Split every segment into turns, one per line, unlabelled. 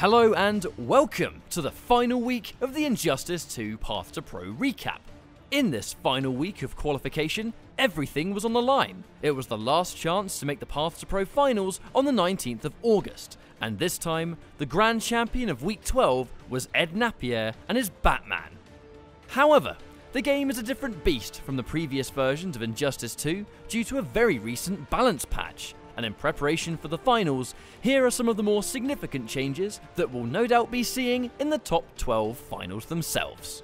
Hello and welcome to the final week of the Injustice 2 Path to Pro recap. In this final week of qualification, everything was on the line. It was the last chance to make the Path to Pro finals on the 19th of August, and this time, the Grand Champion of Week 12 was Ed Napier and his Batman. However, the game is a different beast from the previous versions of Injustice 2 due to a very recent balance patch. And in preparation for the finals, here are some of the more significant changes that we'll no doubt be seeing in the top 12 finals themselves.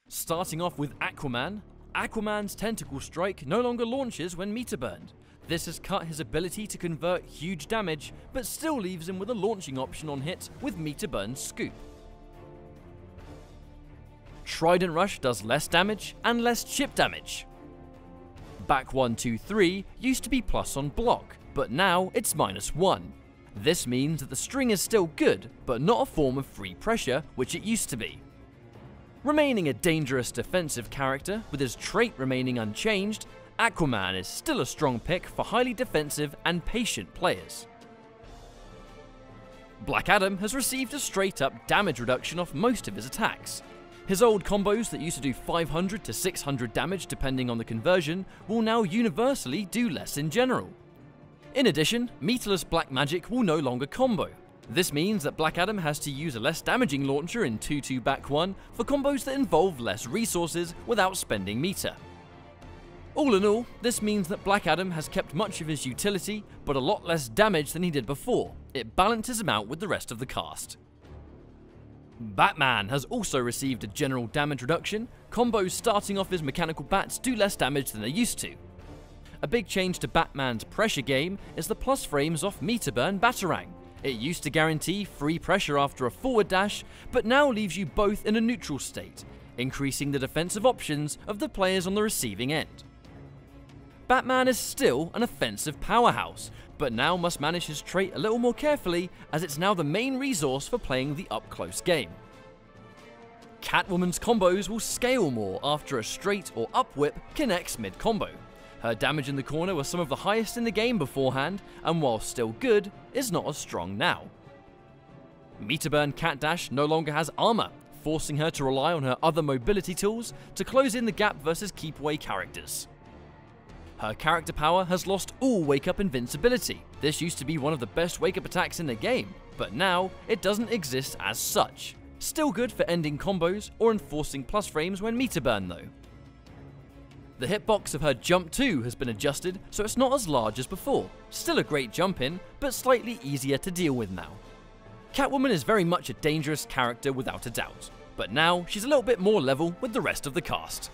Starting off with Aquaman, Aquaman's Tentacle Strike no longer launches when meter burned. This has cut his ability to convert huge damage, but still leaves him with a launching option on hit with meter burn Scoop. Trident Rush does less damage and less chip damage. Back 1, 2, 3 used to be plus on block, but now it's -1. This means that the string is still good, but not a form of free pressure, which it used to be. Remaining a dangerous defensive character, with his trait remaining unchanged, Aquaman is still a strong pick for highly defensive and patient players. Black Adam has received a straight up damage reduction off most of his attacks. His old combos that used to do 500 to 600 damage depending on the conversion will now universally do less in general. In addition, meterless black magic will no longer combo. This means that Black Adam has to use a less damaging launcher in 2-2 back 1 for combos that involve less resources without spending meter. All in all, this means that Black Adam has kept much of his utility but a lot less damage than he did before. It balances him out with the rest of the cast. Batman has also received a general damage reduction. Combos starting off his mechanical bats do less damage than they used to. A big change to Batman's pressure game is the plus frames off meter burn Batarang. It used to guarantee free pressure after a forward dash, but now leaves you both in a neutral state, increasing the defensive options of the players on the receiving end. Batman is still an offensive powerhouse, but now must manage his trait a little more carefully as it's now the main resource for playing the up-close game. Catwoman's combos will scale more after a straight or up whip connects mid-combo. Her damage in the corner was some of the highest in the game beforehand, and while still good, is not as strong now. Meterburn Cat Dash no longer has armor, forcing her to rely on her other mobility tools to close in the gap versus keep away characters. Her character power has lost all wake-up invincibility. This used to be one of the best wake-up attacks in the game, but now it doesn't exist as such. Still good for ending combos or enforcing plus frames when meter burn though. The hitbox of her Jump 2 has been adjusted so it's not as large as before. Still a great jump in, but slightly easier to deal with now. Catwoman is very much a dangerous character without a doubt, but now she's a little bit more level with the rest of the cast.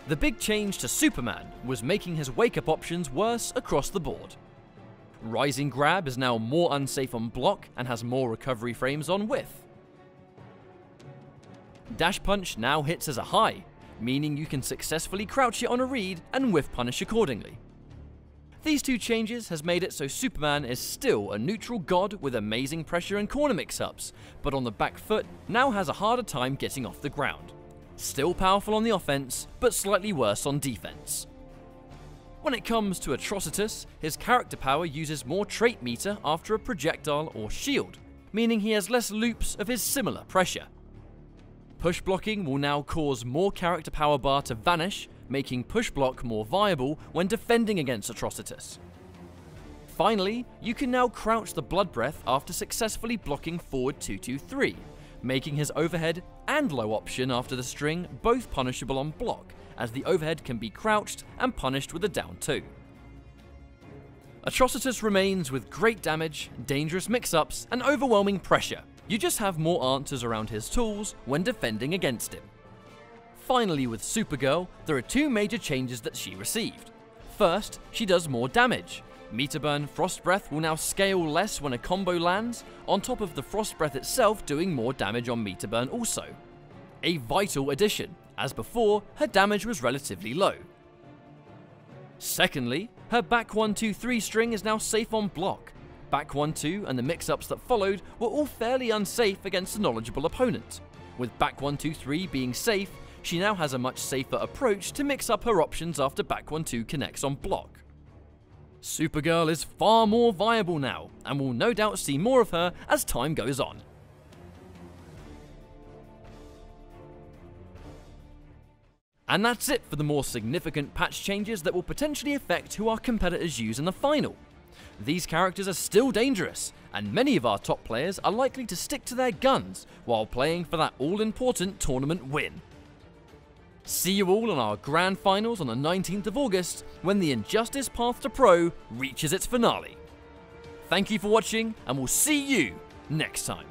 The big change to Superman was making his wake-up options worse across the board. Rising Grab is now more unsafe on block and has more recovery frames on whiff. Dash Punch now hits as a high, meaning you can successfully crouch it on a read and whiff punish accordingly. These two changes has made it so Superman is still a neutral god with amazing pressure and corner mix-ups, but on the back foot now has a harder time getting off the ground. Still powerful on the offense, but slightly worse on defense. When it comes to Atrocitus, his character power uses more trait meter after a projectile or shield, meaning he has less loops of his similar pressure. Push blocking will now cause more character power bar to vanish, making push block more viable when defending against Atrocitus. Finally, you can now crouch the Blood Breath after successfully blocking forward 2-2-3, making his overhead and low option after the string both punishable on block, as the overhead can be crouched and punished with a down 2. Atrocitus remains with great damage, dangerous mix-ups, and overwhelming pressure. You just have more answers around his tools when defending against him. Finally, with Supergirl, there are two major changes that she received. First, she does more damage. Meterburn Frost Breath will now scale less when a combo lands, on top of the Frost Breath itself doing more damage on Meterburn also. A vital addition, as before, her damage was relatively low. Secondly, her back 1-2-3 string is now safe on block. Back 1-2 and the mix-ups that followed were all fairly unsafe against a knowledgeable opponent. With back 1-2-3 being safe, she now has a much safer approach to mix up her options after back 1-2 connects on block. Supergirl is far more viable now, and we'll no doubt see more of her as time goes on. And that's it for the more significant patch changes that will potentially affect who our competitors use in the final. These characters are still dangerous, and many of our top players are likely to stick to their guns while playing for that all-important tournament win. See you all on our Grand Finals on the 19th of August, when the Injustice Path to Pro reaches its finale. Thank you for watching, and we'll see you next time.